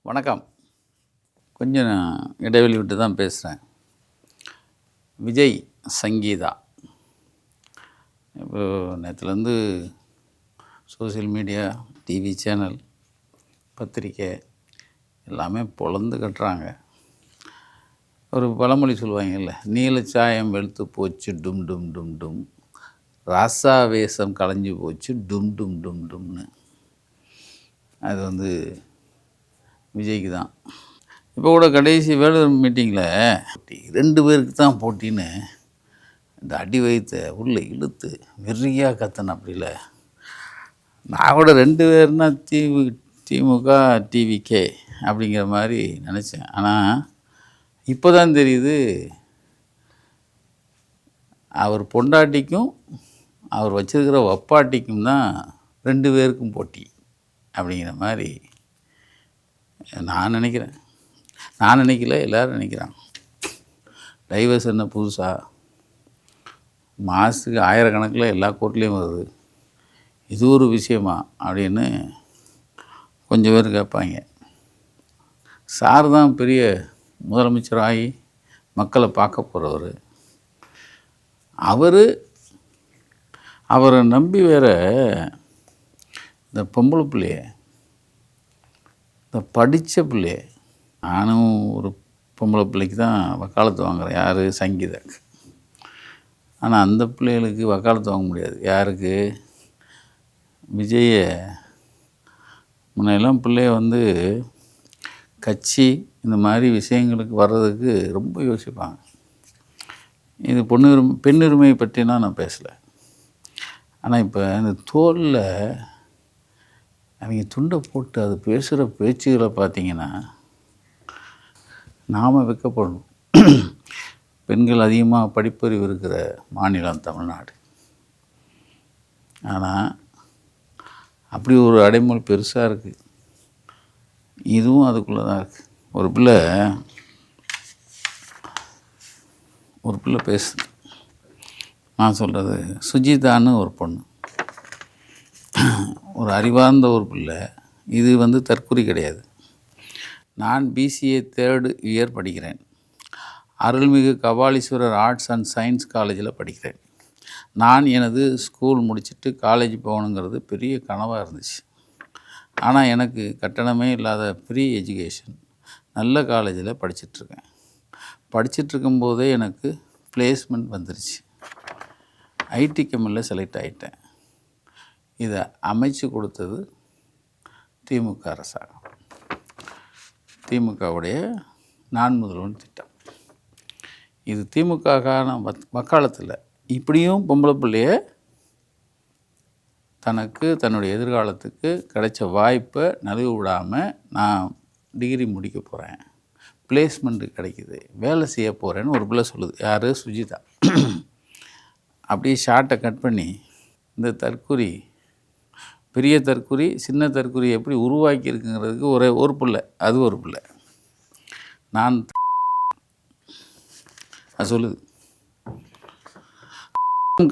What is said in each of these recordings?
வணக்கம். கொஞ்சம் இடைவெளி விட்டு தான் பேசுகிறேன். விஜய், சங்கீதா இப்போ நேற்றுலேருந்து சோசியல் மீடியா, டிவி சேனல், பத்திரிக்கை எல்லாமே பொளந்து கட்டுறாங்க. ஒரு பழமொழி சொல்லுவாங்கல்ல, நீலச்சாயம் வெளுத்து போச்சு டும் டும் டும் டும், ராசா வேஷம் களைஞ்சி போச்சு டும் டும் டும் டும்னு. அது விஜய்க்கு தான். இப்போ கூட கடைசி வேலூர் மீட்டிங்கில் 2 பேருக்கு தான் போட்டின்னு இந்த அடி வயிற்ற உள்ளே இழுத்து வெறியாக கத்தன. அப்படில நான் கூட 2 பேர்னா திமுக டிவிகே அப்படிங்கிற மாதிரி நினச்சேன். ஆனால் இப்போ தான் தெரியுது, அவர் பொண்டாட்டிக்கும் அவர் வச்சிருக்கிற வப்பாட்டிக்கும் தான் 2 பேருக்கும் போட்டி அப்படிங்கிற மாதிரி நான் நினைக்கிறேன். நான் நினைக்கல, எல்லோரும் நினைக்கிறாங்க. டைவர்ஸ் என்ன புதுசாக? மாதத்துக்கு ஆயிரக்கணக்கில் எல்லா கோர்ட்லேயும் வருது. இது ஒரு விஷயமா அப்படின்னு கொஞ்சம் பேர் கேட்பாங்க. சார் தான் பெரிய முதலமைச்சராகி மக்களை பார்க்க போகிறவர். அவரை நம்பி வேற இந்த பொம்பளை பிள்ளைய, இந்த படித்த பிள்ளைய, நானும் ஒரு பொம்பளை பிள்ளைக்கு தான் வக்காலத்து வாங்குகிறேன். யார்? சங்கீதாக்கு. ஆனால் அந்த பிள்ளைகளுக்கு வக்காலத்து வாங்க முடியாது. யாருக்கு? விஜயை. முன்னெல்லாம் பிள்ளைய கட்சி இந்த மாதிரி விஷயங்களுக்கு வர்றதுக்கு ரொம்ப யோசிப்பாங்க. இது பெண்ணுரிமை பற்றினா நான் பேசலை. ஆனால் இப்போ இந்த தோலில் அவங்க துண்டை போட்டு அது பேசுகிற பேச்சுகளை பார்த்திங்கன்னா நாம் வெட்கப்படணும். பெண்கள் அதிகமாக படிப்பறிவு இருக்கிற மாநிலம் தமிழ்நாடு. ஆனால் அப்படி ஒரு அடைமொழி பெருசாக இருக்குது. இதுவும் அதுக்குள்ளே தான் இருக்குது. ஒரு பிள்ளை பேசுது. நான் சொல்கிறது சுஜிதான்னு ஒரு பொண்ணு, ஒரு அறிவார்ந்த ஒரு பிள்ளை. இது தற்குறி கிடையாது. நான் பிசிஏ 3rd இயர் படிக்கிறேன். அருள்மிகு கபாலீஸ்வரர் ஆர்ட்ஸ் அண்ட் சயின்ஸ் காலேஜில் படிக்கிறேன். நான் எனது ஸ்கூல் முடிச்சுட்டு காலேஜ் போகணுங்கிறது பெரிய கனவாக இருந்துச்சு. ஆனால் எனக்கு கட்டணமே இல்லாத ஃப்ரீ எஜுகேஷன், நல்ல காலேஜில் படிச்சிட்ருக்கேன். படிச்சிட்ருக்கும்போதே எனக்கு பிளேஸ்மெண்ட் வந்துருச்சு. ஐடி கம்பெனியில் செலக்ட் ஆகிட்டேன். இதை அமைச்சு கொடுத்தது திமுக அரசாங்கம். திமுகவுடைய நான் முதல்வன் திட்டம். இது திமுகக்கான வக்காலத்தில் இப்படியும் பொம்பளை பிள்ளைய தன்னுடைய எதிர்காலத்துக்கு கிடைச்ச வாய்ப்பை நழுவ விடாமல், நான் டிகிரி முடிக்க போகிறேன், பிளேஸ்மெண்ட்டு கிடைக்கிது, வேலை செய்ய போகிறேன்னு ஒரு பிள்ளை சொல்லுது. யார்? சுஜிதா. அப்படியே ஷார்ட்டை கட் பண்ணி இந்த தற்குறி, பெரிய தற்குறி சின்ன தற்குறி எப்படி உருவாக்கியிருக்குங்கிறதுக்கு ஒரு பிள்ளை, அது ஒரு பிள்ளை நான் அது சொல்லுது.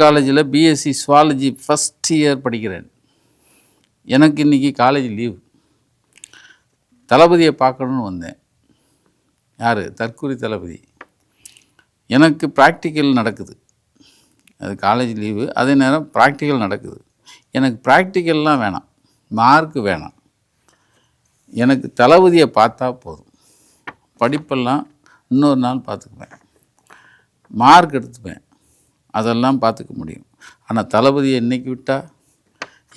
காலேஜில் பிஎஸ்சி சுவாலஜி ஃபஸ்ட் இயர் படிக்கிறேன். எனக்கு இன்றைக்கி காலேஜ் லீவ். தளபதியை பார்க்கணுன்னு வந்தேன். யார்? தற்குறி தளபதி. எனக்கு ப்ராக்டிக்கல் நடக்குது. அது காலேஜ் லீவு, அதே நேரம் ப்ராக்டிக்கல் நடக்குது. எனக்கு ப்ராக்டிக்கல்லாம் வேணாம், மார்க்கு வேணாம். எனக்கு தளபதியை பார்த்தா போதும். படிப்பெல்லாம் இன்னொரு நாள் பார்த்துக்குவேன், மார்க் எடுத்துப்பேன், அதெல்லாம் பார்த்துக்க முடியும். ஆனால் தளபதியை இன்றைக்கி விட்டால்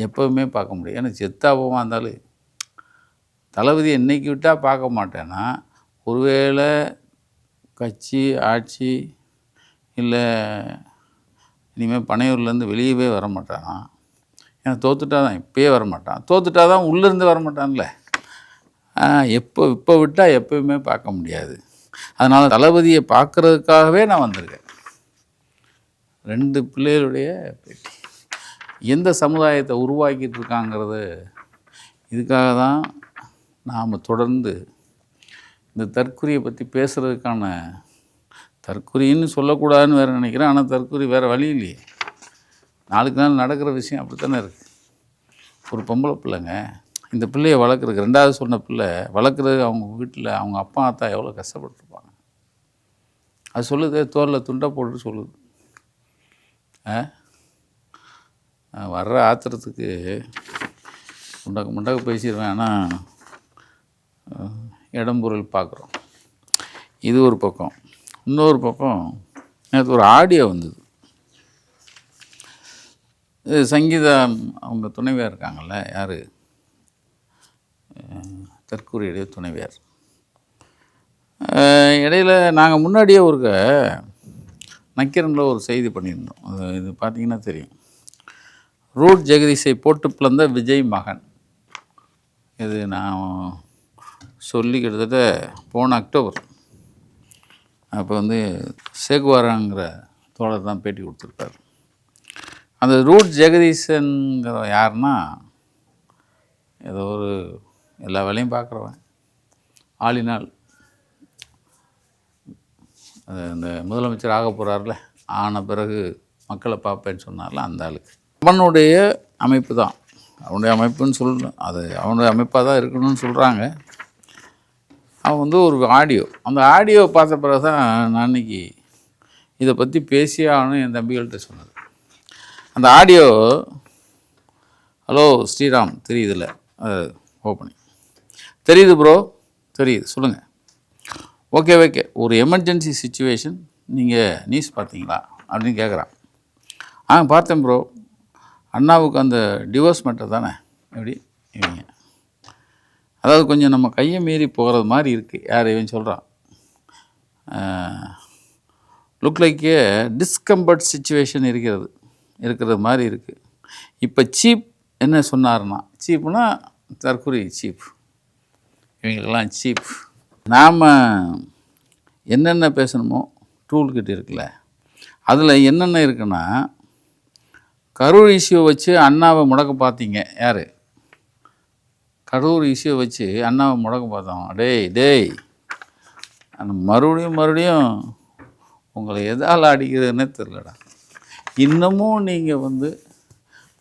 எப்போவுமே பார்க்க முடியும். எனக்கு செத்தாபமாக இருந்தாலும் தளபதியை இன்றைக்கி விட்டால் பார்க்க மாட்டேன்னா, ஒருவேளை கட்சி ஆட்சி இல்லை இனிமேல் பனையூர்லேருந்து வெளியவே வர மாட்டானா. ஏன்னா தோத்துட்டா தான், இப்போயே வரமாட்டான். தோத்துட்டா தான் உள்ளேருந்து வரமாட்டான்ல. இப்போ விட்டால் எப்போயுமே பார்க்க முடியாது. அதனால் தளபதியை பார்க்குறதுக்காகவே நான் வந்திருக்கேன். 2 பிள்ளைகளுடைய பேட்டி. எந்த சமுதாயத்தை உருவாக்கிட்டு இருக்காங்கிறது, இதுக்காக தான் நாம் தொடர்ந்து இந்த தற்குறியை பற்றி பேசுகிறதுக்கான, தற்குறின்னு சொல்லக்கூடாதுன்னு வேறு நினைக்கிறேன். ஆனால் தற்குறி வேறு வழி இல்லையே. நாளுக்கு நாள் நடக்கிற விஷயம் அப்படி தானே இருக்குது. ஒரு பொம்பளை பிள்ளைங்க இந்த பிள்ளையை வளர்க்குறதுக்கு, 2வது சொன்ன பிள்ளை வளர்க்குறது அவங்க வீட்டில் அவங்க அப்பா அத்தா எவ்வளோ கஷ்டப்பட்டுருப்பாங்க. அது சொல்லுது, தோலில் துண்டை போட்டு சொல்லுது. வர்ற ஆத்திரத்துக்கு முண்டக்கு பேசிடுவேன். ஆனால் இடம்பொருள் பார்க்குறோம். இது ஒரு பக்கம். இன்னொரு பக்கம் எனக்கு ஒரு ஆடியோ வந்தது. இது சங்கீதா அவங்க துணைவியார் இருக்காங்கள்ல, யார், தற்கூரியுடைய துணைவியார். இடையில் நாங்கள் முன்னாடியே நக்கீரனில் ஒரு செய்தி பண்ணியிருந்தோம். இது பார்த்திங்கன்னா தெரியும். ரூட் ஜெகதீஷை போட்டு பிளந்த விஜய் மகன். இது நான் சொல்லி கிட்டத்தட்ட போன அக்டோபர். அப்போ சேகுவாராங்கிற தோழர் தான் பேட்டி கொடுத்துருக்காரு. அந்த ரூட் ஜெகதீஷனுங்கிற யாருன்னா, ஏதோ ஒரு எல்லா வேலையும் பார்க்குறவன், ஆளினால் அந்த முதலமைச்சர் ஆக போகிறார்ல, ஆன பிறகு மக்களை பார்ப்பேன்னு சொன்னார்ல, அந்த ஆளுக்கு அவனுடைய அமைப்பு தான், அவனுடைய அமைப்புன்னு சொல்லணும், அது அவனுடைய அமைப்பாக தான் இருக்கணும்னு சொல்கிறாங்க. அவன் ஒரு ஆடியோ, அந்த ஆடியோவை பார்த்த பிறகு தான் நான் அன்றைக்கி இதை பற்றி பேசியே ஆகணும் என் தம்பிகள்கிட்ட சொன்னது. அந்த ஆடியோ, ஹலோ ஸ்ரீராம் தெரியுதுல்ல, அது ஓப்பனிங் தெரியுது ப்ரோ, தெரியுது, சொல்லுங்கள். ஓகே, ஒரு எமர்ஜென்சி சுச்சுவேஷன், நீங்கள் நியூஸ் பார்த்தீங்களா அப்படின்னு கேட்குறான். பார்த்தேன் ப்ரோ. அண்ணாவுக்கு அந்த டிவோர்ஸ் மேட்டர் தானே, எப்படி இவங்க, அதாவது கொஞ்சம் நம்ம கையை மீறி போகிறது மாதிரி இருக்குது. யார் இவன் சொல்கிறான், லுக் லைக் ஏ டிஸ்கம்பர்ட் சுச்சுவேஷன் இருக்கிறது மாதிரி இருக்குது. இப்போ சீப் என்ன சொன்னார்னா, சீப்புனா தற்கொலை சீப், இவங்களுக்கெல்லாம் சீப். நாம் என்னென்ன பேசணுமோ டூல் கிட்ட இருக்குல்ல, அதில் என்னென்ன இருக்குன்னா, கரூர் இஷ்யூ வச்சு அண்ணாவை முடக்க பார்த்தீங்க. யார், கரூர் இஷ்யூ வச்சு அண்ணாவை முடக்க பார்த்தோம். டேய் மறுபடியும் உங்களை எதால் அடிக்கிறதுன்னே தெரிலடா. இன்னமும் நீங்கள்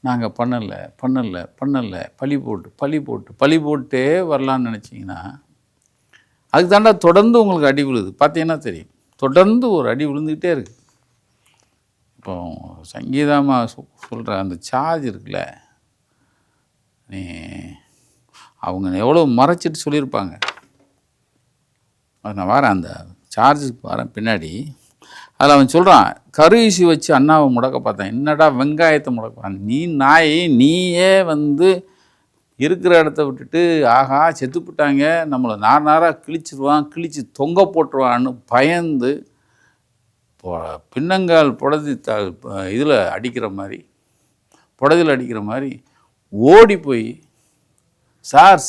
நாங்கள் பண்ணலை பழி போட்டே வரலான்னு நினச்சிங்கன்னா, அதுக்கு தாண்டா தொடர்ந்து உங்களுக்கு அடி விழுது. பார்த்தீங்கன்னா தெரியும், தொடர்ந்து ஒரு அடி விழுந்துக்கிட்டே இருக்குது. இப்போ சங்கீதாமா சொல்கிற அந்த சார்ஜ் இருக்குல்ல, நீ அவங்க எவ்வளோ மறைச்சிட்டு சொல்லியிருப்பாங்க. அது நான் வரேன், அந்த சார்ஜுக்கு வரேன் பின்னாடி. அதில் அவன் சொல்கிறான், கருவிசி வச்சு அண்ணாவை முடக்க பார்த்தேன். என்னடா வெங்காயத்தை முடக்க, நீ நாய், நீயே இருக்கிற இடத்த விட்டுட்டு, ஆகா செத்துப்பிட்டாங்க, நம்மளை நாராக கிழிச்சு தொங்க போட்டுருவான்னு பயந்து பின்னங்கால் இதில் அடிக்கிற மாதிரி, புடதில் அடிக்கிற மாதிரி ஓடி போய்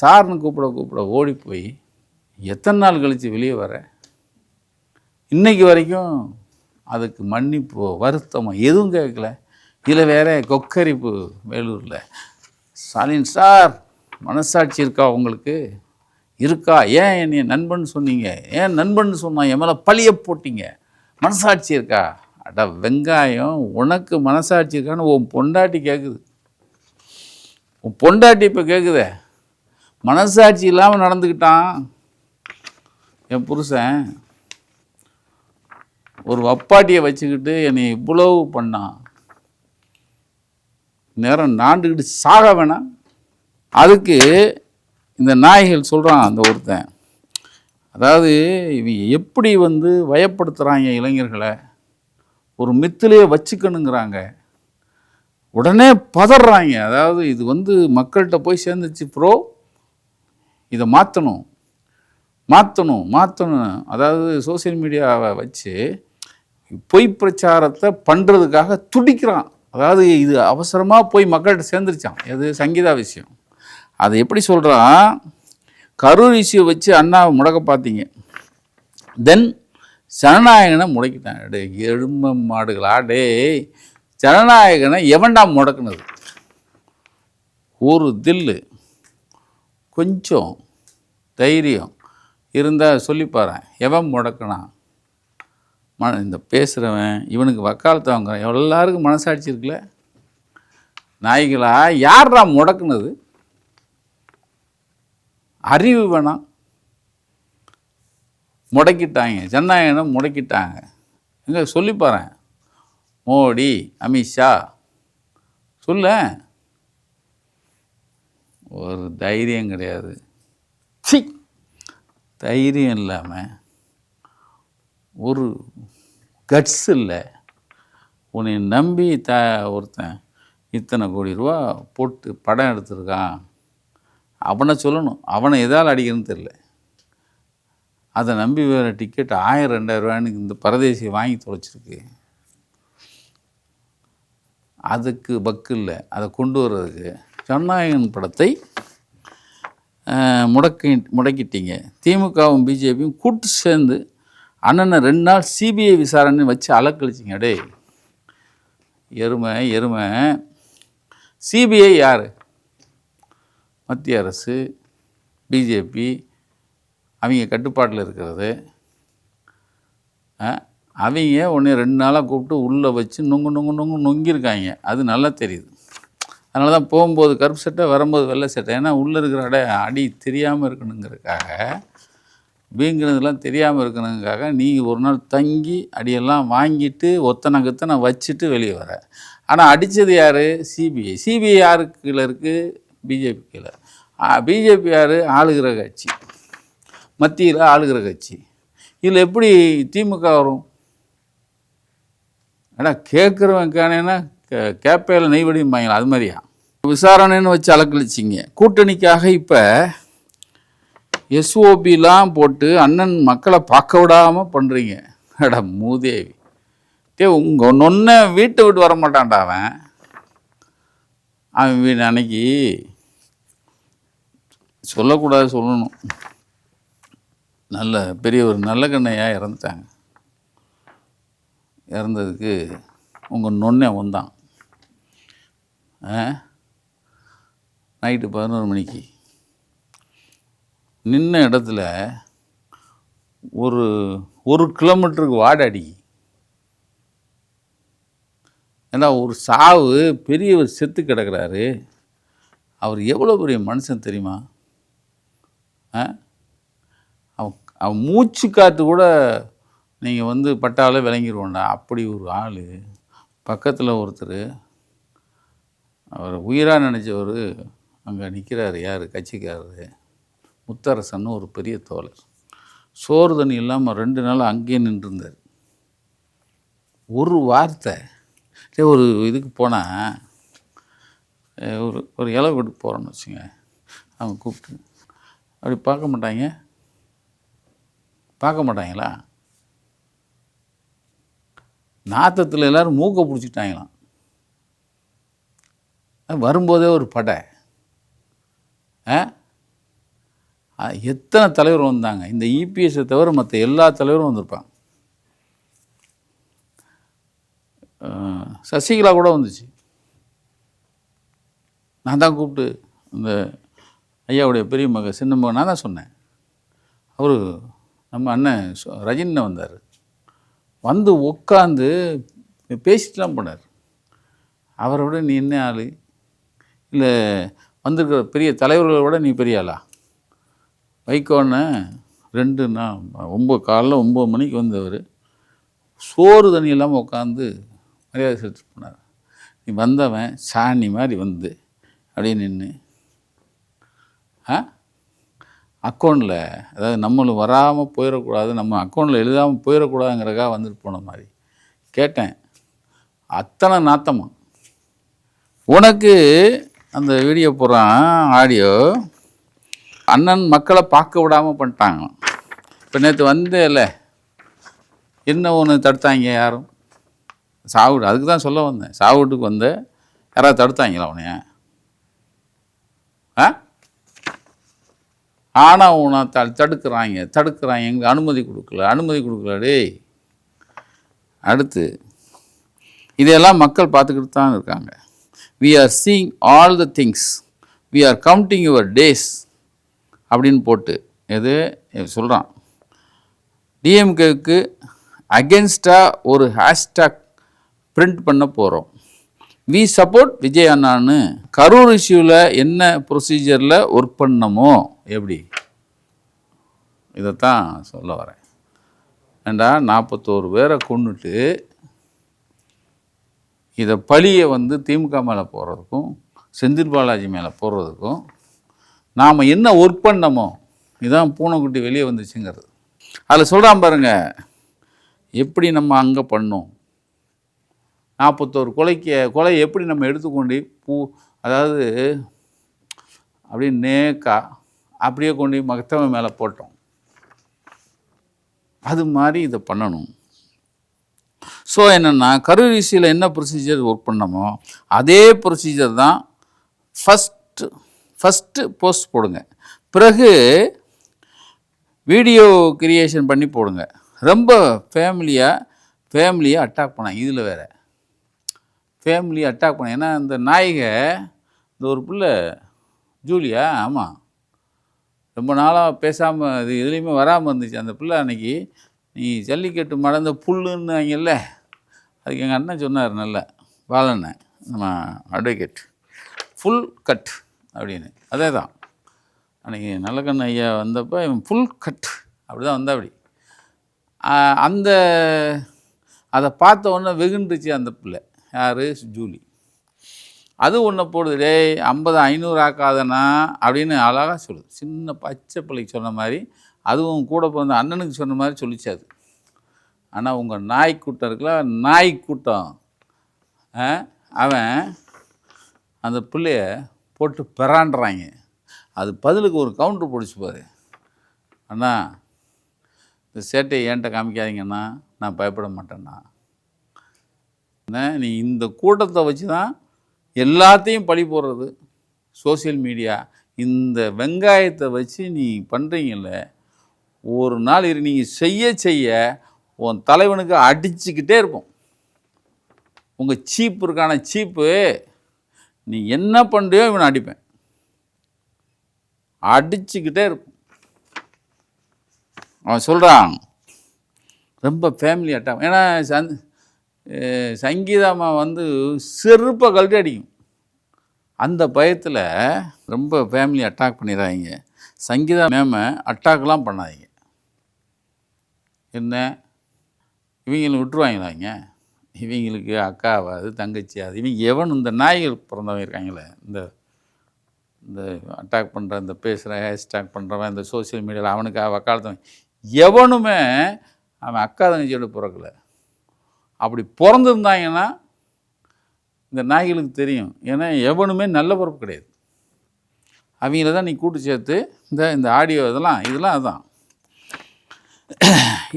சார்னு கூப்பிட ஓடி போய் எத்தனை நாள் கழித்து வெளியே வர, இன்றைக்கி வரைக்கும் அதுக்கு மன்னிப்போ வருத்தமோ எதுவும் கேட்கல. இதில் வேற கொக்கரிப்பு வேலூரில், ஸ்டாலின் சார் மனசாட்சி இருக்கா உங்களுக்கு, இருக்கா, ஏன் என்னை நண்பன் சொன்னீங்க, ஏன் நண்பன் சொன்னால் என் மேலே பழிய போட்டீங்க, மனசாட்சி இருக்கா? அட வெங்காயம், உனக்கு மனசாட்சி இருக்கான்னு உன் பொண்டாட்டி கேட்குது. உன் பொண்டாட்டி இப்போ கேட்குதே, மனசாட்சி இல்லாமல் நடந்துக்கிட்டான் என் புருஷன், ஒரு வப்பாட்டியை வச்சுக்கிட்டு என்னை இவ்வளவு பண்ணான், நேரம் நாண்டுக்கிட்டு சாக வேணாம். அதுக்கு இந்த நாய்கள் சொல்கிறான் அந்த ஒருத்தன், அதாவது இவங்க எப்படி வயப்படுத்துகிறாங்க இளைஞர்களை, ஒரு மித்திலேயே வச்சுக்கணுங்கிறாங்க, உடனே பதறாங்க. அதாவது இது மக்கள்கிட்ட போய் சேர்ந்துச்சு ப்ரோ, இதை மாற்றணும். அதாவது சோசியல் மீடியாவை வச்சு பொய் பிரச்சாரத்தை பண்ணுறதுக்காக துடிக்கிறான். அதாவது இது அவசரமாக போய் மக்கள்கிட்ட சேர்ந்துருச்சான். எது சங்கீதா விஷயம். அதை எப்படி சொல்கிறான், கரூர் இஷ்யூ வச்சு அண்ணாவை முடக்க பார்த்தீங்க, தென் ஜனநாயகனை முடக்கிட்டாங்க. டே எரும மாடுகளா, டே ஜனநாயகனை எவன்டா முடக்குனது? ஒரு தில்லு கொஞ்சம் தைரியம் இருந்தால் சொல்லிப்பாரேன், எவன் முடக்கினான்? இந்த பேசுகிறவன், இவனுக்கு வக்காலத்து வாங்குறான், எல்லாருக்கும் மனசாட்சி இருக்குல்ல? நாய்களா, யார்ரா முடக்குனது? அறிவு வேணாம். முடக்கிட்டாங்க, ஜனநாயகம் முடக்கிட்டாங்க. எங்கே சொல்லிப்பாறேன், மோடி, அமித்ஷா சொல்ல, ஒரு தைரியம் கிடையாது. தைரியம் இல்லாமல், ஒரு கட்ஸ் இல்லை. உன்னை நம்பி ஒருத்தன் இத்தனை கோடி ரூபா போட்டு படம் எடுத்திருக்கான், அவனை சொல்லணும். அவனை எதால் அடிக்கணும்னு தெரில. அதை நம்பி வேறு டிக்கெட் 1000-2000 ரூபாய்க்கு இந்த பரதேசி வாங்கி தொலைச்சிருக்கு. அதுக்கு பக்கு இல்லை. அதை கொண்டு வர்றதுக்கு ஜனநாயகன் படத்தை முடக்கிட்டீங்க. திமுகவும் பிஜேபியும் கூட்டு சேர்ந்து அண்ணனை 2 நாள் சிபிஐ விசாரணை வச்சு அலக்கழிச்சிங்க. டே எருமை. சிபிஐ யார்? மத்திய அரசு, பிஜேபி, அவங்க கட்டுப்பாட்டில் இருக்கிறது. அவங்க உடனே 2 நாளாக கூப்பிட்டு உள்ளே வச்சு நொங்கியிருக்காங்க. அது நல்லா தெரியுது. அதனால தான் போகும்போது கருப்பு சட்டை, வரும்போது வெள்ளை சட்டை. ஏன்னா உள்ளே இருக்கிற அடி தெரியாமல் இருக்கணுங்கிறதுக்காக, வீங்கிறதுலாம் தெரியாமல் இருக்கணுங்கிறதுக்காக நீங்கள் ஒரு நாள் தங்கி அடியெல்லாம் வாங்கிட்டு ஒத்தனை வச்சுட்டு வெளியே வர. ஆனால் அடித்தது யார்? சிபிஐ. சிபிஐ யாருக்கு கீழே இருக்குது? பிஜேபி கீழே. பிஜேபி யார்? ஆளுகிற கட்சி, மத்தியில் ஆளுகிற கட்சி. இதில் எப்படி திமுக வரும்? ஏன்னா கேட்குறவன் கேனேன்னா கேப்பையில் நெய்வடிம்பாங்களா, அது மாதிரியா விசாரணைன்னு வச்சு அலக்கழிச்சிங்க. கூட்டணிக்காக இப்போ எஸ்ஓபிலாம் போட்டு அண்ணன் மக்களை பார்க்க விடாமல் பண்ணுறீங்க. அட மூதேவி, உங்கள் நொன்ன வீட்டை விட்டு வர மாட்டான்டா அவன் அன்னைக்கு சொல்லக்கூடாது, சொல்லணும். நல்ல பெரிய ஒரு நல்ல கண்ணையாக இறந்துட்டாங்க. இறந்ததுக்கு உங்கள் நொன்னே வந்தான். நைட்டு 11 மணிக்கு நின்ன இடத்துல ஒரு கிலோமீட்டருக்கு வாடடி. ஏன்னா ஒரு சாவு, பெரியவர் செத்து கிடக்கிறாரு. அவர் எவ்வளோ பெரிய மனுஷன் தெரியுமா? அவன் மூச்சு காற்று கூட நீங்கள் பட்டாலே விளங்கிடுவோண்டா. அப்படி ஒரு ஆள். பக்கத்தில் ஒருத்தர், அவர் உயிராக நினச்சவர் அங்கே நிற்கிறாரு. யார்? கட்சிக்காரர் முத்தரசன்னு ஒரு பெரிய தோழர். சோறு தண்ணி இல்லாமல் 2 நாள் அங்கேயே நின்றுருந்தார். ஒரு வார்த்தை. ஒரு இதுக்கு போனால், ஒரு இலை விட்டு போகிறோன்னு வச்சுங்க, அவங்க கூப்பிட்டு அப்படி பார்க்க மாட்டாங்களா? நாத்தத்தில் எல்லோரும் மூக்கை பிடிச்சிட்டாங்களாம். வரும்போதே ஒரு படை. எத்தனை தலைவர் வந்தாங்க? இந்த இபிஎஸ்ஸை தவிர மற்ற எல்லா தலைவரும் வந்திருப்பாங்க. சசிகலா கூட வந்துச்சு. நான் தான் கூப்பிட்டு இந்த ஐயாவுடைய பெரிய மக சின்ன மகன் நான் தான் சொன்னேன். அவர் நம்ம அண்ணன் ரஜினி வந்தார். வந்து உட்காந்து பேசிட்டுலாம் போனார். அவரை விட நீ என்ன ஆள்? இல்லை வந்திருக்கிற பெரிய தலைவர்களை விட நீ பெரிய ஆளா? வைகோன்னு 2 நாள் காலைல 9 மணிக்கு வந்தவர் சோறு தண்ணி இல்லாமல் உட்காந்து மரியாதை செலுத்திட்டு போனார். நீ வந்தவன் சாணி மாதிரி வந்து அப்படியே நின்று அக்கௌண்ட்டில், அதாவது நம்மளும் வராமல் போயிடக்கூடாது, நம்ம அக்கௌண்ட்டில் எழுதாமல் போயிடக்கூடாதுங்கிறக்காக வந்துட்டு போன மாதிரி கேட்டேன். அத்தனை நாத்தமாக. உனக்கு அந்த வீடியோ போடுறான், ஆடியோ, அண்ணன் மக்களை பார்க்க விடாமல் பண்ணிட்டாங்க. இப்போ நேற்று வந்தே இல்லை, என்ன ஒன்று தடுத்தாங்க யாரும்? சாவுடு, அதுக்கு தான் சொல்ல வந்தேன். சாவுட்டுக்கு வந்த யாராவது தடுத்தாங்களா அவனைய? ஆனால் உன தடுக்கிறாங்க. எங்களுக்கு அனுமதி கொடுக்கல. டேய், அடுத்து இதையெல்லாம் மக்கள் பார்த்துக்கிட்டு தான் இருக்காங்க. we are seeing all the things, we are counting your days அப்படின்னு போட்டு எது சொல்கிறான். டிஎம்கேவுக்கு அகென்ஸ்டாக ஒரு ஹேஷ்டாக் பிரிண்ட் பண்ண போகிறோம். வி சப்போர்ட் விஜய் அண்ணான்னு கரூர் இஷ்யூவில் என்ன ப்ரொசீஜரில் ஒர்க் பண்ணமோ எப்படி? இதைத்தான் சொல்ல வரேன். ஏண்டா 41 பேரை கொண்டுட்டு இதை பழியை வந்து திமுக மேலே போடுறதுக்கும் செந்தில் பாலாஜி மேலே போடுறதுக்கும் நாம் என்ன ஒர்க் பண்ணமோ இதுதான் பூனைக்குட்டி வெளியே வந்துச்சுங்கிறது. அதில் சொல்கிறான் பாருங்க, எப்படி நம்ம அங்கே பண்ணோம், 41 கொலை எப்படி நம்ம எடுத்துக்கொண்டு அதாவது அப்படியே நேக்கா அப்படியே கொண்டு மகத்தவன் மேலே போட்டோம். அது மாதிரி இதை பண்ணணும். ஸோ என்னென்னா கரூரிசியில் என்ன ப்ரொசீஜர் ஒர்க் பண்ணமோ அதே ப்ரொசீஜர் தான் ஃபஸ்ட்டு போஸ்ட் போடுங்க, பிறகு வீடியோ கிரியேஷன் பண்ணி போடுங்க. ரொம்ப ஃபேமிலியாக அட்டாக் பண்ணாங்க. இதில் வேறு ஃபேமிலியை அட்டாக் பண்ண, ஏன்னா இந்த நாயகை இந்த ஒரு பிள்ளை ஜூலியா, ஆமாம், ரொம்ப நாளாக பேசாமல் இது எதுலேயுமே வராமல் இருந்துச்சு. அந்த பிள்ளை அன்றைக்கி நீ ஜல்லிக்கட்டு மடந்த புல்லுன்னாங்கல்ல, அதுக்கு எங்கள் அண்ணன் சொன்னார், நல்ல பாலண்ணன், நம்ம அட்வொகேட், ஃபுல் கட் அப்படின்னு. அதே தான் அன்றைக்கி நல்லக்கண்ண ஐயா வந்தப்போ இவன் ஃபுல் கட் அப்படி தான் வந்தா. அப்படி அந்த அதை பார்த்த உடனே வெகுண்டுச்சு அந்த பிள்ளை. யார்? ஜூலி. அது ஒன்று போடுது, டேய் 50 500 ஆக்காதனா அப்படின்னு அழகாக சொல்லுது. சின்ன பச்சை பிள்ளைக்கு சொன்ன மாதிரி, அதுவும் கூட பிறந்த அண்ணனுக்கு சொன்ன மாதிரி சொல்லிச்சு அது. ஆனால் உங்கள் நாய்க்கூட்டம் இருக்குல்ல, நாய்க்கூட்டம், அவன் அந்த பிள்ளைய போட்டு பெறான்றாங்க. அது பதிலுக்கு ஒரு கவுண்டர் போடுச்சு பாரு, அண்ணா இந்த சேட்டையை ஏன்ட்ட காமிக்காதீங்கண்ணா, நான் பயப்பட மாட்டேன்னா. நீ இந்த கூட்டத்தை வச்சு தான் எல்லாத்தையும் பழி போடுறது. சோசியல் மீடியா இந்த வெங்காயத்தை வச்சு நீ பண்ணுறீங்கல்ல, ஒரு நாள் நீங்கள் செய்ய உன் தலைவனுக்கு அடிச்சுக்கிட்டே இருப்போம். உங்கள் சீப்பு இருக்கான சீப்பு, நீ என்ன பண்ணுறியோ இவனை அடிப்பேன், அடிச்சுக்கிட்டே இருப்போம். அவன் சொல்கிறான் ரொம்ப ஃபேமிலி அட்டாக். ஏன்னா சங்கீதாமா வந்து செருப்பை கழட்டி அடிக்கும். அந்த பயத்தில் ரொம்ப ஃபேமிலி அட்டாக் பண்ணிடுறாங்க. சங்கீதா மேமை அட்டாக்லாம் பண்ணாதீங்க. என்ன இவங்களை விட்டுருவாங்களாங்க? இவங்களுக்கு அக்காவாது தங்கச்சியாது, இவங்க எவனும் இந்த நாய்கள் பிறந்தவங்க இருக்காங்களே, இந்த இந்த அட்டாக் பண்ணுற, இந்த பேசுகிற, ஹேஷ்டாக் பண்ணுறவன், இந்த சோசியல் மீடியாவில் அவனுக்கு வக்காலத்தவன் எவனுமே அவன் அக்கா தங்கச்சியோட பிறக்கலை. அப்படி பிறந்திருந்தாங்கன்னா இந்த நாய்களுக்கு தெரியும். ஏன்னா எவனுமே நல்ல பிறப்பு கிடையாது. அவங்கள தான் நீ கூட்டு சேர்த்து இந்த ஆடியோ இதெல்லாம் அதுதான்.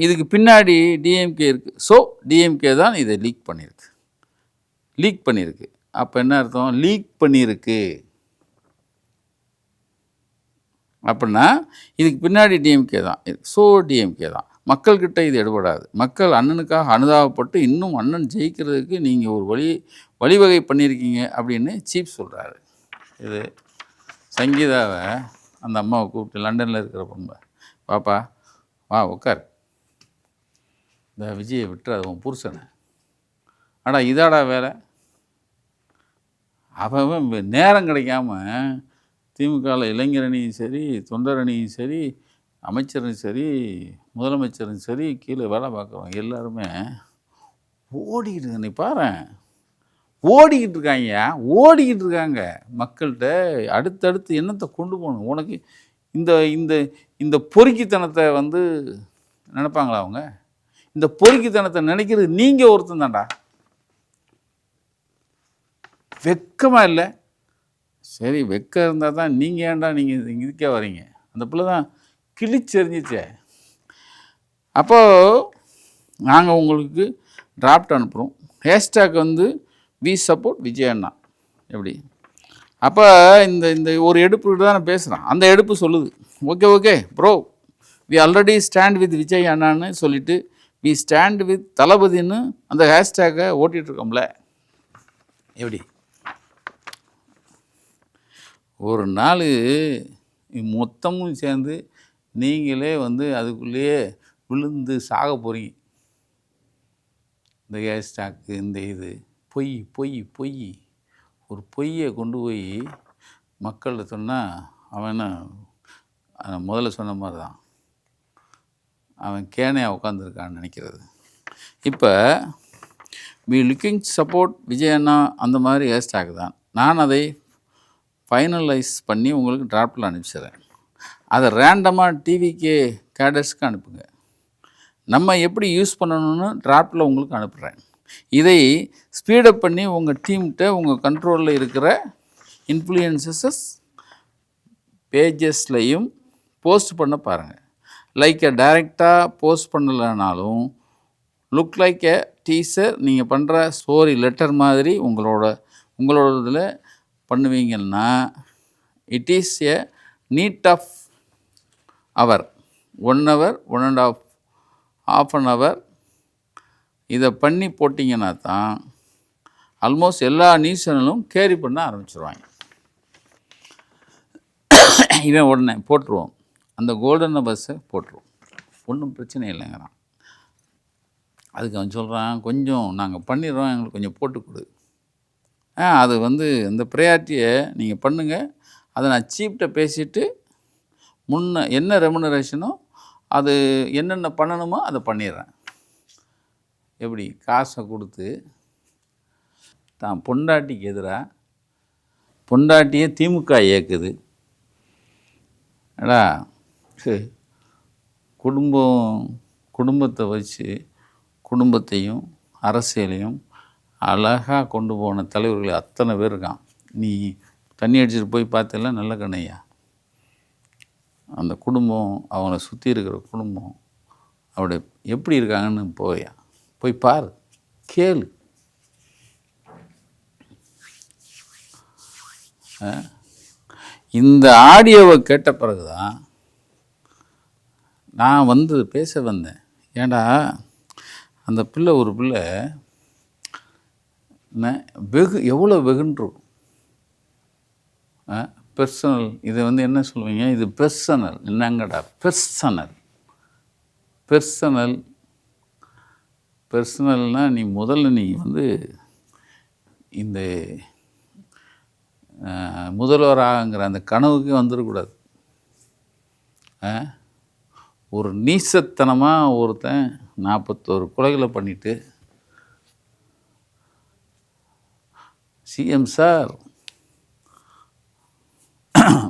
இதுக்கு பின்னாடி டிஎம்கே இருக்குது. ஸோ டிஎம்கே தான் இதை லீக் பண்ணியிருக்கு. அப்போ என்ன அர்த்தம்? லீக் பண்ணியிருக்கு அப்படின்னா இதுக்கு பின்னாடி டிஎம்கே தான். ஸோ டிஎம்கே தான். மக்கள்கிட்ட இது எடுபடாது. மக்கள் அண்ணனுக்காக அனுதாபப்பட்டு இன்னும் அண்ணன் ஜெயிக்கிறதுக்கு நீங்கள் ஒரு வழிவகை பண்ணியிருக்கீங்க அப்படின்னு சீஃப் சொல்கிறாரு. இது சங்கீதாவை அந்த அம்மாவை கூப்பிட்டு, லண்டனில் இருக்கிற பொண்ணு, பாப்பா வா உட்கார், இந்த விஜயை விட்டுறாது உன் புருஷனை. ஆனால் இதாடா வேலை, அவன் நேரம் கிடைக்காம திமுகவில் இளைஞரணியும் சரி, தொண்டரணியும் சரி, அமைச்சரும் சரி, முதலமைச்சரும் சரி, கீழே வேலை பார்க்குறவங்க எல்லாருமே ஓடிக்கிட்டு, நீ பாரு, ஓடிக்கிட்டு இருக்காங்க மக்கள்கிட்ட. அடுத்தடுத்து என்னத்தை கொண்டு போகணும் உனக்கு? இந்த இந்த இந்த பொறுக்கித்தனத்தை வந்து நினைப்பாங்களா அவங்க? இந்த பொறுக்கித்தனத்தை நினைக்கிறது நீங்கள் ஒருத்தன் தான்டா. வெக்கமாக இல்லை? சரி, வெக்கம் இருந்தால் தான் நீங்கள் ஏன்டா நீங்கள் இதுக்கே வரீங்க? அந்த பிள்ளை தான் கிழிச்செறிஞ்சிச்சே. அப்போது நாங்கள் உங்களுக்கு டிராஃப்ட் அனுப்புகிறோம். ஹேஷ்டாக் வந்து வி சப்போர்ட் விஜய் அண்ணா. எப்படி? அப்போ இந்த ஒரு எடுப்பு தான் நான் பேசுகிறேன். அந்த எடுப்பு சொல்லுது, okay bro, we already stand with Vijay அண்ணான்னு சொல்லிவிட்டு வி ஸ்டாண்ட் வித் தளபதின்னு அந்த ஹேஷ்டேக்கை ஓட்டிகிட்ருக்கோம்ல. எப்படி? ஒரு நாள் மொத்தமும் சேர்ந்து நீங்களே வந்து அதுக்குள்ளேயே விழுந்து சாக போகிறீங்க. இந்த ஹேஷ்டாக்கு, இந்த இது பொய் ஒரு பொய்யை கொண்டு போய் மக்கள்கிட்ட சொன்னால் அவன் முதல்ல சொன்ன மாதிரி தான் அவன் கேனையாக உட்காந்துருக்கான்னு நினைக்கிறது. இப்போ லுக்கிங் சப்போர்ட் விஜய் அண்ணா அந்த மாதிரி ஹேஷ்டேக் தான். நான் அதை ஃபைனலைஸ் பண்ணி உங்களுக்கு டிராஃப்டில் அனுப்பிச்சிடுறேன். அதை ரேண்டமாக டிவிக்கு கேடர்ஸ்க்கு அனுப்புங்க. நம்ம எப்படி யூஸ் பண்ணணும்னு டிராஃப்டில் உங்களுக்கு அனுப்புகிறேன். இதை ஸ்பீடப் பண்ணி உங்கள் டீம்கிட்ட உங்கள் கண்ட்ரோலில் இருக்கிற இன்ஃப்ளூயன்சஸ் பேஜஸ்லையும் போஸ்ட் பண்ண பாருங்கள். டைரெக்டாக போஸ்ட் பண்ணலைனாலும் லுக் லைக் எ டீசர் நீங்கள் பண்ணுற ஸ்டோரி லெட்டர் மாதிரி உங்களோட இதில் பண்ணுவீங்கன்னா it is a need of hour 1 hour 1.5 hour இதை பண்ணி போட்டிங்கன்னா தான் ஆல்மோஸ்ட் எல்லா நியூஸ் சேனலும் கேரி பண்ண ஆரம்பிச்சிருவாங்க. இவன் உடனே போட்டுருவோம், அந்த கோல்டன் பஸ்ஸை போட்டுருவோம், ஒன்றும் பிரச்சனை இல்லைங்கிறான். அதுக்கு அவன் சொல்கிறான், கொஞ்சம் நாங்கள் பண்ணிடுறோம், எங்களுக்கு கொஞ்சம் போட்டு கொடு. அது அந்த ப்ரையாரிட்டியை நீங்கள் பண்ணுங்கள், அதை நான் சீப்கிட்ட பேசிவிட்டு முன்ன என்ன ரெமுனரேஷனோ அது என்னென்ன பண்ணணுமோ அதை பண்ணிடுறேன். எப்படி காசை கொடுத்து தான் பொண்டாட்டிக்கு எதிராக பொண்டாட்டியே திமுக இயக்குது. ஏடா குடும்பத்தை வச்சு குடும்பத்தையும் அரசியலையும் அழகாக கொண்டு போன தலைவர்கள் அத்தனை பேர் இருக்கான். நீ தண்ணி அடிச்சுட்டு போய் பார்த்தல நல்ல கண்ணையா, அந்த குடும்பம் அவங்கள சுற்றி இருக்கிற குடும்பம் அப்படி எப்படி இருக்காங்கன்னு போய் பாரு, கேளு. இந்த ஆடியோவை கேட்ட பிறகு தான் நான் பேச வந்தேன். ஏண்டா அந்த பிள்ளை ஒரு பிள்ளை எவ்வளோ வெகுன்றும் பெர்சனல், இதை என்ன சொல்லுவீங்க, இது பெர்சனல் என்னங்கடா, பெர்சனல்னால் நீ முதல்ல நீ இந்த முதல்வராங்கிற அந்த கனவுக்கு வந்துடக்கூடாது. ஒரு நீசத்தனமாக ஒருத்தன் 41 கொலைகளை பண்ணிட்டு சிஎம் சார்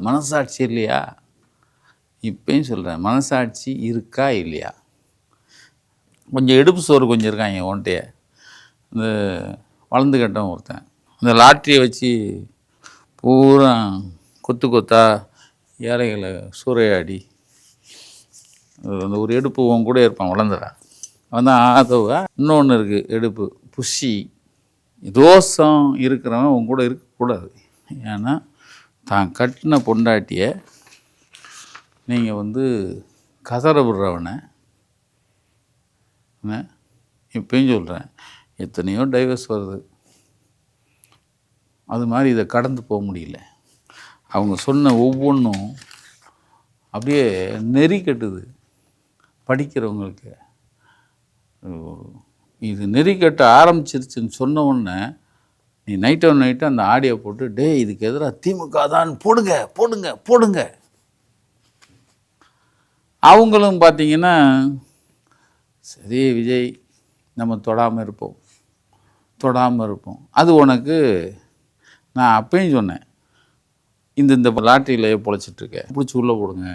மனசாட்சி இல்லையா? இப்பயும் சொல்கிறேன், மனசாட்சி இருக்கா இல்லையா? கொஞ்சம் எடுப்பு சோறு கொஞ்சம் இருக்காங்க ஒன்றைய. இந்த வளர்ந்து கட்டவன் ஒருத்தன் இந்த லாட்ரியை வச்சு பூரா கொத்தா ஏழைகளை சூறையாடி அந்த ஒரு எடுப்பு உன் கூட இருப்பான், வளர்ந்துடா அவன் தான் ஆதவா. இன்னொன்று இருக்குது எடுப்பு புஷி, தோஷம் இருக்கிறவன் உன் கூட இருக்கக்கூடாது. ஏன்னா தான் கட்டின பொண்டாட்டியை நீங்கள் கதற விடுறவனை, இப்பயும் சொல்கிறேன், எத்தனையோ டைவர்ஸ் வருது, அது மாதிரி இதை கடந்து போக முடியல. அவங்க சொன்ன ஒவ்வொன்றும் அப்படியே நெறி கட்டுது படிக்கிறவங்களுக்கு. இது நெறி கட்ட ஆரம்பிச்சிருச்சுன்னு சொன்ன உடனே நீ நைட்டு அந்த ஆடியோ போட்டு இதுக்கு எதிராக திமுக தான் போடுங்க. அவங்களும் பார்த்தீங்கன்னா சரி விஜய் நம்ம தொடாமல் இருப்போம். அது உனக்கு நான் அப்பயும் சொன்னேன், இந்த லாட்ரியிலேயே பொழைச்சிட்ருக்க, பிடிச்சி உள்ளே போடுங்க.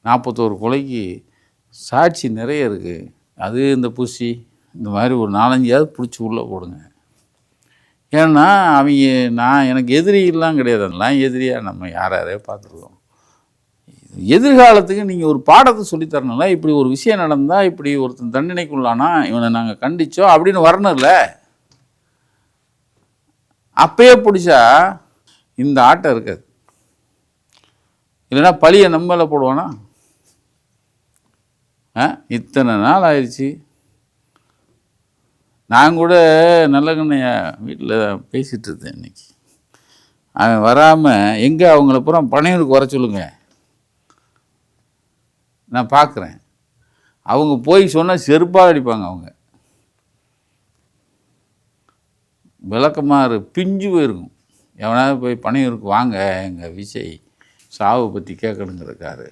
41 கொலைக்கு சாட்சி நிறைய இருக்குது. அது இந்த புஷி இந்த மாதிரி ஒரு 4-5 பிடிச்சி உள்ளே போடுங்க. ஏன்னா எனக்கு எதிரிலாம் கிடையாது, அதெல்லாம் எதிரியாக நம்ம யாரையோ பார்த்துருக்கோம். எதிர்காலத்துக்கு நீங்கள் ஒரு பாடத்தை சொல்லித்தரணும்ல. இப்படி ஒரு விஷயம் நடந்தால், இப்படி ஒருத்தன் தண்டனைக்குள்ளானா இவனை நாங்கள் கண்டித்தோம் அப்படின்னு வரணும்ல. அப்பயே பிடிச்சா இந்த ஆட்டம் இருக்காது. இல்லைன்னா பழியை நம்மள போடுவானா? இத்தனை நாள் ஆயிடுச்சு. நான் கூட நல்ல கண்ணையா வீட்டில் பேசிகிட்டு இருந்தேன் இன்னைக்கு. அவன் வராமல் எங்கே அவங்கள பூரா பனையூருக்கு வர சொல்லுங்க, நான் பார்க்குறேன். அவங்க போய் சொன்னால் செருப்பாக அடிப்பாங்க. அவங்க விளக்கமாறு பிஞ்சு போயிருக்கும். எவனாவது போய் பனையூருக்கு வாங்க, எங்கள் விஜய் சாவை பற்றி கேட்கணுங்கிறக்காரு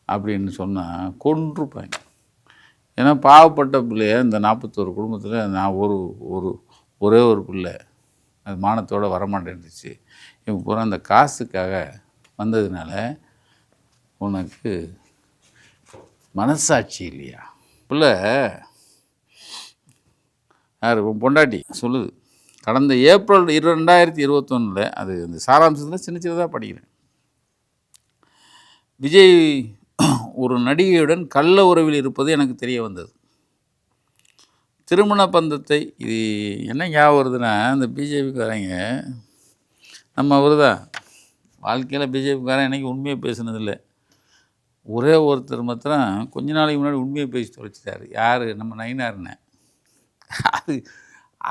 அப்படின்னு சொன்னால் கொன்றுப்பாங்க. ஏன்னா பாவப்பட்ட பிள்ளைய இந்த 41 குடும்பத்தில் நான் ஒரே ஒரு பிள்ளை அது மானத்தோடு வரமாட்டேன்ருச்சு. இவங்க பூரா அந்த காசுக்காக வந்ததுனால உனக்கு மனசாட்சி இல்லையா? பிள்ளை யார் பொண்டாட்டி சொல்லுது. கடந்த ஏப்ரல் 2021 அது இந்த சாராம்சத்தில் சின்ன சின்னதாக படிக்கிறேன். விஜய் ஒரு நடிகையுடன் கள்ள உறவில் இருப்பது எனக்கு தெரிய வந்தது. திருமண பந்தத்தை இது என்ன ஞாபகம் வருதுன்னா, இந்த பிஜேபிக்காரங்க நம்ம அவர் தான் வாழ்க்கையில் பிஜேபிக்காரன் எனக்கு உண்மையை பேசுனதில்லை. ஒரே ஒருத்தர் மாத்திரம் கொஞ்ச நாளைக்கு முன்னாடி உண்மையை பேசி தொலைச்சிட்டார். யார்? நம்ம நயினார்னே.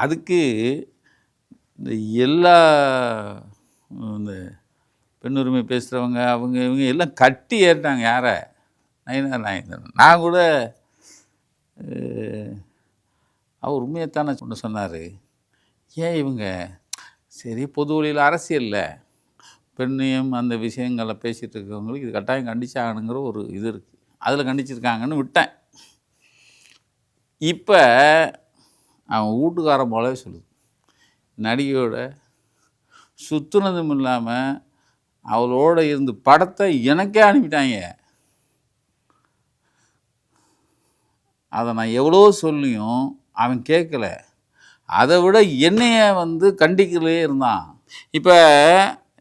அதுக்கு இந்த எல்லா இந்த பெண்ணுரிமை பேசுகிறவங்க இவங்க எல்லாம் கட்டி ஏறிட்டாங்க. யாரை? நயினார். நான் கூட அவர் உண்மையைத்தானே சொன்னார். ஏன் இவங்க சரி பொது வழியில் அரசியலில் பெண்ணையும் அந்த விஷயங்களை பேசிகிட்டு இருக்கிறவங்களுக்கு இது கட்டாயம் கண்டிச்சாகணுங்கிற ஒரு இது இருக்குது. அதில் கண்டிச்சிருக்காங்கன்னு விட்டேன். இப்போ அவன் வீட்டுக்காரன் போலவே சொல்லுது. நடிகையோட சுற்றுனதும் இல்லாமல் அவளோட இருந்து படத்தை எனக்கே அனுப்பிட்டாங்க. அதை நான் எவ்வளோ சொல்லியும் அவன் கேட்கல. அதை விட என்னைய கண்டிக்கலே இருந்தான். இப்போ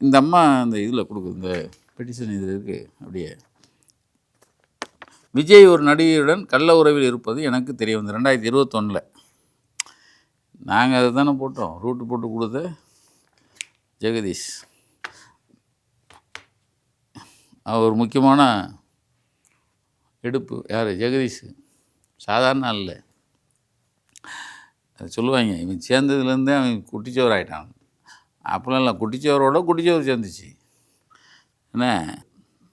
இந்த அம்மா இந்த இதில் கொடுக்குது, இந்த பெட்டிஷன் இது இருக்குது. அப்படியே விஜய் ஒரு நடிகையுடன் கள்ள உறவில் இருப்பது எனக்கு தெரிய வந்தது 2021. நாங்கள் அதை தானே போட்டோம், ரூட்டு போட்டு கொடுத்த ஜெகதீஷ். அவர் முக்கியமான எடுப்பு. யார்? ஜெகதீஷ். சாதாரண இல்லை. அது சொல்லுவாங்க, இவன் சேர்ந்ததுலேருந்தே அவன் குட்டிச்சவர் ஆகிட்டான். அப்படிலாம் இல்லை, குட்டிச்சவர் சேர்ந்துச்சு. என்ன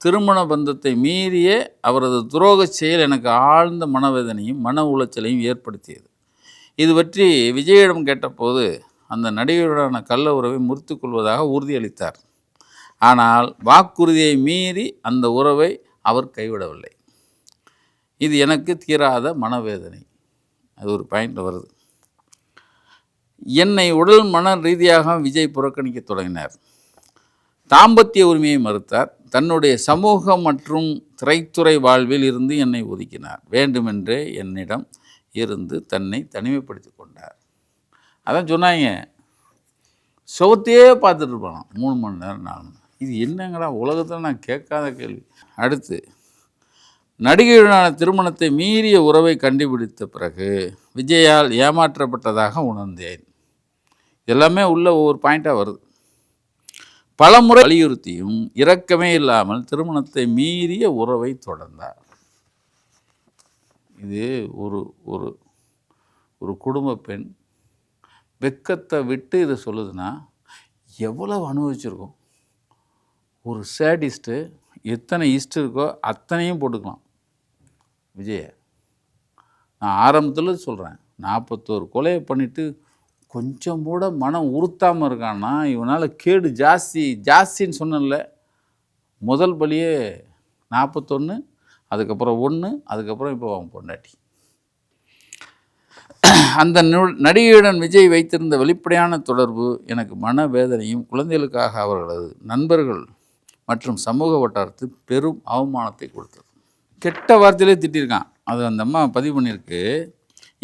திருமண பந்தத்தை மீறிய அவரது துரோக செயல் எனக்கு ஆழ்ந்த மனவேதனையும் மன உளைச்சலையும் ஏற்படுத்தியது. இது பற்றி விஜயிடம் கேட்டபோது அந்த நடிகருடனான கள்ள உறவை முறித்து கொள்வதாக உறுதியளித்தார். ஆனால் வாக்குறுதியை மீறி அந்த உறவை அவர் கைவிடவில்லை. இது எனக்கு தீராத மனவேதனை. அது ஒரு பாயிண்ட் வருது. என்னை உடல் மன ரீதியாக விஜய் புறக்கணிக்க தொடங்கினார். தாம்பத்திய உரிமையை மறுத்தார். தன்னுடைய சமூக மற்றும் திரைத்துறை வாழ்வில் இருந்து என்னை ஒதுக்கினார். வேண்டுமென்றே என்னிடம் இருந்து தன்னை தனிமைப்படுத்தி கொண்டார். அதான் சொன்னாங்க, சுகத்தையே பார்த்துட்டு இருப்பான் 3 மணி நேரம் 4 மணி நேரம். இது என்னங்கடா உலகத்தில் நான் கேட்காத கேள்வி. அடுத்து, நடிகையுடனான திருமணத்தை மீறிய உறவை கண்டுபிடித்த பிறகு விஜயால் ஏமாற்றப்பட்டதாக உணர்ந்தேன். எல்லாமே உள்ள ஒவ்வொரு பாயிண்டாக வருது. பலமுறை வலியுறுத்தியும் இரக்கமே இல்லாமல் திருமணத்தை மீறிய உறவை தொடர்ந்தார். இது ஒரு ஒரு ஒரு குடும்ப பெண் வெக்கத்தை விட்டு இதை சொல்லுதுன்னா எவ்வளவு அனுபவிச்சிருக்கோம். ஒரு சேடிஸ்ட்டு எத்தனை ஈஸ்ட் இருக்கோ அத்தனையும் போட்டுக்கலாம் விஜய. நான் ஆரம்பத்தில் சொல்கிறேன், 41 கொலையை பண்ணிவிட்டு கொஞ்சம் கூட மனம் உறுத்தாமல் இருக்கான்னா இவனால் கேடு ஜாஸ்தின்னு சொன்னல. முதல் பலியே 41, அதுக்கப்புறம் 1, அதுக்கப்புறம் இப்போ அவன் பொண்டாட்டி. அந்த நடிகையுடன் விஜய் வைத்திருந்த வெளிப்படையான தொடர்பு எனக்கு மனவேதனையும் குழந்தைகளுக்காக அவர்களது நண்பர்கள் மற்றும் சமூக வட்டாரத்தில் பெரும் அவமானத்தை கொடுத்தது. கெட்ட வார்த்தையிலே திட்டிருக்கான். அது அந்த அம்மா பதிவு பண்ணியிருக்கு.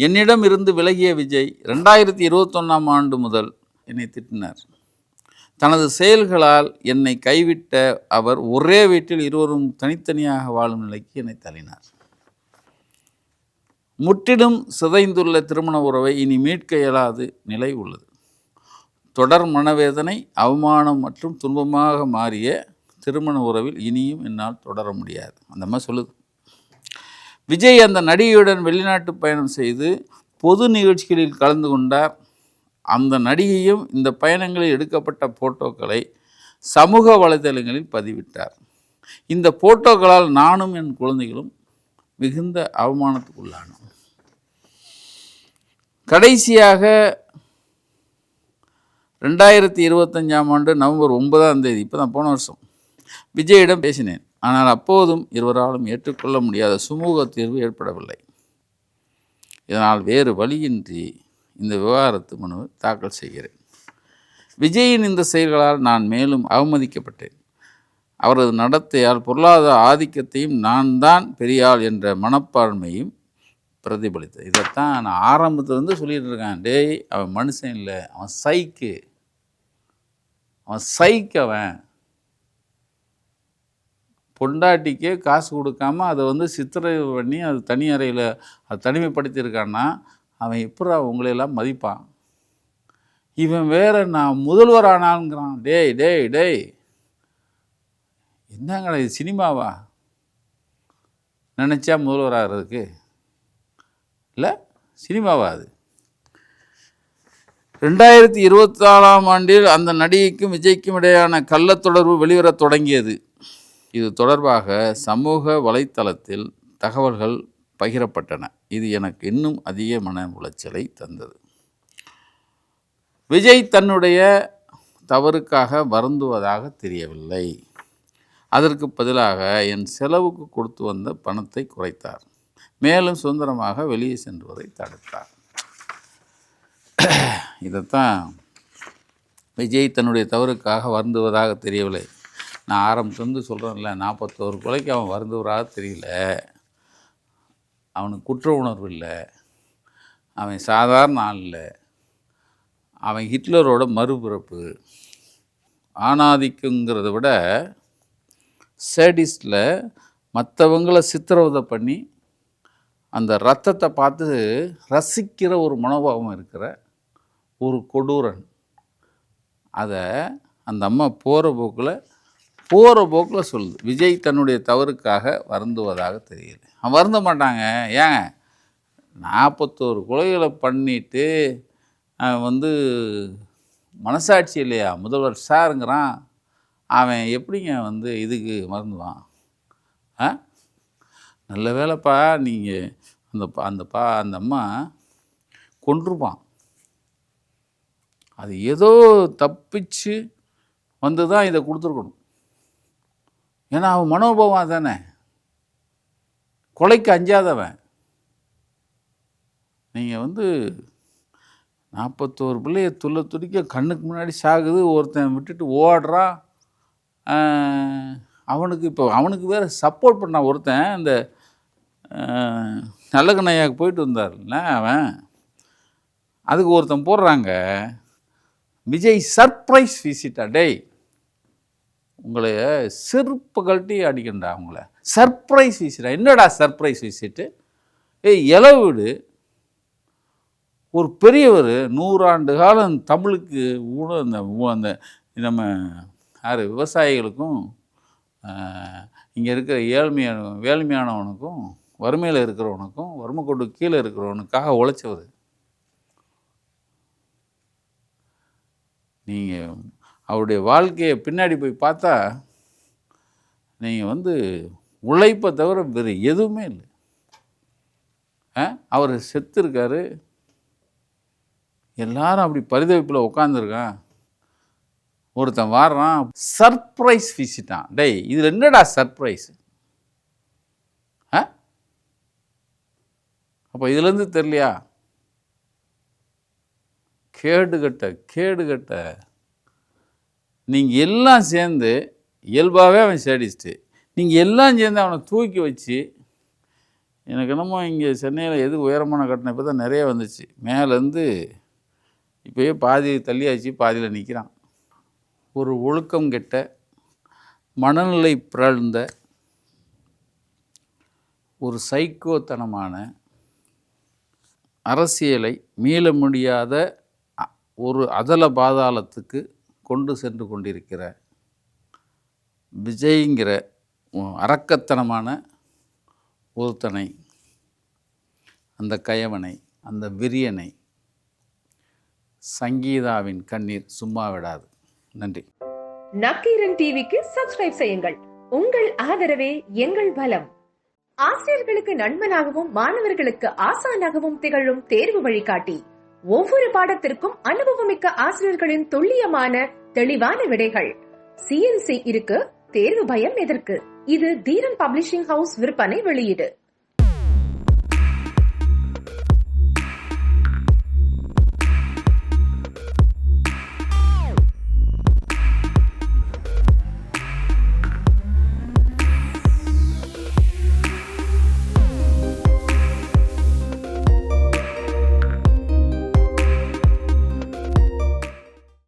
என்னிடம் இருந்து விலகிய விஜய் 2021 முதல் என்னை திட்டினார். தனது செயல்களால் என்னை கைவிட்ட அவர் ஒரே வீட்டில் இருவரும் தனித்தனியாக வாழும் நிலைக்கு என்னை தள்ளினார். முற்றிலும் சிதைந்துள்ள திருமண உறவை இனி மீட்க இயலாது நிலை உள்ளது. தொடர் மனவேதனை, அவமானம் மற்றும் துன்பமாக மாறிய திருமண உறவில் இனியும் என்னால் தொடர முடியாது. அந்த மாதிரி சொல்லுது. விஜய் அந்த நடிகையுடன் வெளிநாட்டு பயணம் செய்து பொது நிகழ்ச்சிகளில் கலந்து கொண்டார். அந்த நடிகையும் இந்த பயணங்களில் எடுக்கப்பட்ட போட்டோக்களை சமூக வலைதளங்களில் பதிவிட்டார். இந்த போட்டோக்களால் நானும் என் குழந்தைகளும் மிகுந்த அவமானத்துக்குள்ளானோம். கடைசியாக 2025 நவம்பர் 9 இப்போ தான் போன வருஷம் விஜயிடம் பேசினேன். ஆனால் அப்போதும் இருவராலும் ஏற்றுக்கொள்ள முடியாத சுமூக தீர்வு ஏற்படவில்லை. இதனால் வேறு வழியின்றி இந்த விவாகரத்து மனு தாக்கல் செய்கிறேன். விஜயின் இந்த செயல்களால் நான் மேலும் அவமதிக்கப்பட்டேன். அவரது நடத்தையால் பொருளாதார ஆதிக்கத்தையும் நான் தான் பெரியாள் என்ற மனப்பான்மையும் பிரதிபலித்தது. இதைத்தான் நான் ஆரம்பத்துலேருந்து சொல்லிட்டு இருக்கேன். டேய், அவன் மனுஷன் இல்லை, அவன் சைக்கு, அவன் பொண்டாட்டிக்கே காசு கொடுக்காம அதை சித்திரை பண்ணி அது தனி அறையில் அது தனிமைப்படுத்தியிருக்கான்னா அவன் எப்படி உங்களையெல்லாம் மதிப்பான்? இவன் வேற நான் முதல்வர் ஆனாங்கிறான். டேய் டேய் டேய், என்னங்கடா இது சினிமாவா? நினச்சா முதல்வர் ஆகிறதுக்கு இல்லை, சினிமாவா அது? 2024 ஆண்டில் அந்த நடிகைக்கும் விஜய்க்கும் இடையான கள்ளத்தொடர்பு வெளிவரத் தொடங்கியது. இது தொடர்பாக சமூக வலைத்தளத்தில் தகவல்கள் பகிரப்பட்டன. இது எனக்கு இன்னும் அதிக மன உளைச்சலை தந்தது. விஜய் தன்னுடைய தவறுக்காக வருந்துவதாக தெரியவில்லை. அதற்கு பதிலாக என் செலவுக்கு கொடுத்து வந்த பணத்தை குறைத்தார். மேலும் சுதந்திரமாக வெளியே சென்றுவதை தடுத்தார். இதைத்தான் விஜய் தன்னுடைய தவறுக்காக வருந்துவதாக தெரியவில்லை. நான் ஆரம்பத்துலேருந்து சொல்கிறேன்ல, 41 கொலைக்கு அவன் வருந்துவராக தெரியல. அவனுக்கு குற்ற உணர்வு இல்லை, அவன் சாதாரண ஆள் இல்லை, அவன் ஹிட்லரோட மறுபிறப்பு. ஆணாதிக்கங்கிறத விட சேடிஸ்டில் மற்றவங்களை சித்திரவதை பண்ணி அந்த ரத்தத்தை பார்த்து ரசிக்கிற ஒரு மனோபாவம் இருக்கிற ஒரு கொடூரன். அதை அந்த அம்மா போகிற போக்கில் சொல்லுது. விஜய் தன்னுடைய தவறுக்காக வருந்துவதாக தெரியல. அவன் வருந்த மாட்டாங்க. ஏங்க, 41 கொலைகளை பண்ணிட்டு அவன் மனசாட்சி இல்லையா, முதல்வர் சாருங்கிறான். அவன் எப்படிங்க இதுக்கு மறந்துவான்? நல்ல வேலைப்பா, நீங்கள் அந்த அம்மா கொன்றுப்பான். அது ஏதோ தப்பிச்சு வந்து தான் இதை கொடுத்துருக்கணும். ஏன்னா அவன் மனோபாவம் தானே, கொலைக்கு அஞ்சாதவன். நீங்கள் 41 பிள்ளைய துடிக்க கண்ணுக்கு முன்னாடி சாகுது, ஒருத்தன் விட்டுட்டு ஓடுறான். அவனுக்கு வேறு சப்போர்ட் பண்ணான் ஒருத்தன். இந்த நல்லகண்ணையாவுக்கு போயிட்டு வந்தார்ல அவன், அதுக்கு ஒருத்தன் போடுறாங்க, விஜய் சர்ப்ரைஸ் விசிட்டா. டேய், உங்களை செருப்பு கழட்டி அடிக்கண்டா, உங்களை சர்ப்ரைஸ் விசிட்டா. என்னடா சர்ப்ரைஸ் விசிட்டு? இளவிடு ஒரு பெரியவர் 100 ஆண்டு காலம் தமிழுக்கு அந்த நம்ம விவசாயிகளுக்கும் இங்கே இருக்கிற வேள்மையானவனுக்கும் வறுமையில் இருக்கிறவனுக்கும் வறுமைக்கோட்டு கீழே இருக்கிறவனுக்காக உழைச்சவர். நீங்கள் அவருடைய வாழ்க்கையை பின்னாடி போய் பார்த்தா நீங்கள் உழைப்பை தவிர வேறு எதுவுமே இல்லை. அவர் செத்து இருக்காரு, எல்லாரும் அப்படி பரிதவிப்பில் உட்காந்துருக்கான். ஒருத்தன் வாடுறான், சர்ப்ரைஸ் விசிட்டான். டேய், இதில் என்னடா சர்ப்ரைஸ்? அப்போ இதுலேருந்து தெரியலையா? கேடுகட்ட நீங்கள் எல்லாம் சேர்ந்து, இயல்பாகவே அவன் சேடிஸ்ட்டு, நீங்கள் எல்லாம் சேர்ந்து அவனை தூக்கி வச்சு, எனக்கு என்னமோ இங்கே சென்னையில் எது உயரமான கட்டணம் இப்போ தான் நிறைய வந்துச்சு, மேலேருந்து இப்போயே பாதி தள்ளியாச்சு, பாதியில் நிற்கிறான். ஒரு ஒழுக்கம் கெட்ட, மனநிலை பிறழ்ந்த, ஒரு சைக்கோத்தனமான, அரசியலை மீள முடியாத ஒரு அதல பாதாளத்துக்கு கொண்டு சென்று கொண்டிருக்கிற விஜய்ங்கிற அரக்கத்தனமான ஒருத்தனை, அந்த கயவனை, அந்த விரியனை சங்கீதாவின் கண்ணீர் சும்மா விடாது. நன்றி. நக்கீரன் டிவிக்கு சப்ஸ்கிரைப் செய்யுங்கள். உங்கள் ஆதரவே எங்கள் பலம். ஆசிரியர்களுக்கு நண்பனாகவும் மாணவர்களுக்கு ஆசானாகவும் திகழும் தேர்வு வழிகாட்டி. ஒவ்வொரு பாடத்திற்கும் அனுபவமிக்க ஆசிரியர்களின் துல்லியமான தெளிவான விடைகள். CNC இருக்கு, தேர்வு பயம் எதற்கு? இது தீரன் பப்ளிஷிங் ஹவுஸ் விற்பனை வெளியீடு.